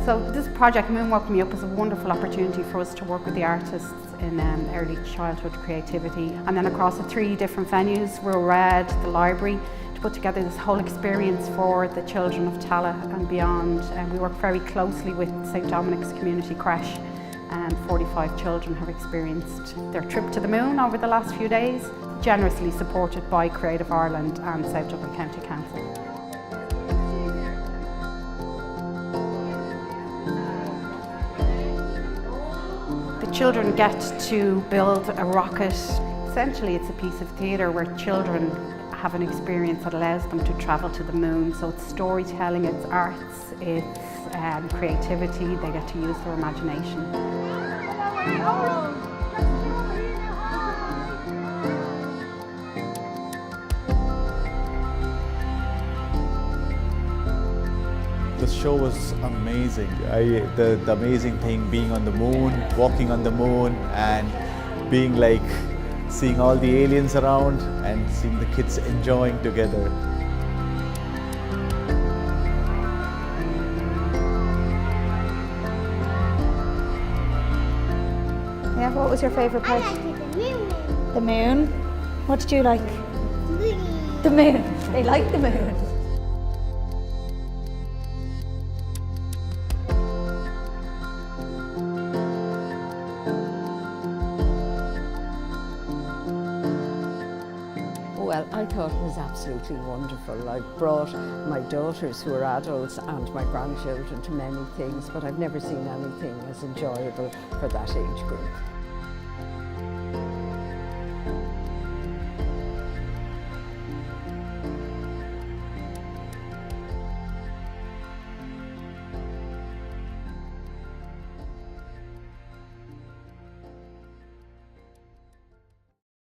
So this project, Moon Woke Me Up, is a wonderful opportunity for us to work with the artists in early childhood creativity, and then across the 3 different venues, Rural Red, the library, to put together this whole experience for the children of Tala and beyond. And we work very closely with St Dominic's Community Creche, and 45 children have experienced their trip to the moon over the last few days, generously supported by Creative Ireland and South Dublin County Council. Children get to build a rocket. Essentially, it's a piece of theatre where children have an experience that allows them to travel to the moon. So it's storytelling, it's arts, it's creativity. They get to use their imagination. The show was amazing. The amazing thing being on the moon, walking on the moon, and being like seeing all the aliens around and seeing the kids enjoying together. Yeah, what was your favourite part? I liked the moon. The moon. What did you like? The moon. They like the moon. Well, I thought it was absolutely wonderful. I brought my daughters who are adults and my grandchildren to many things, but I've never seen anything as enjoyable for that age group.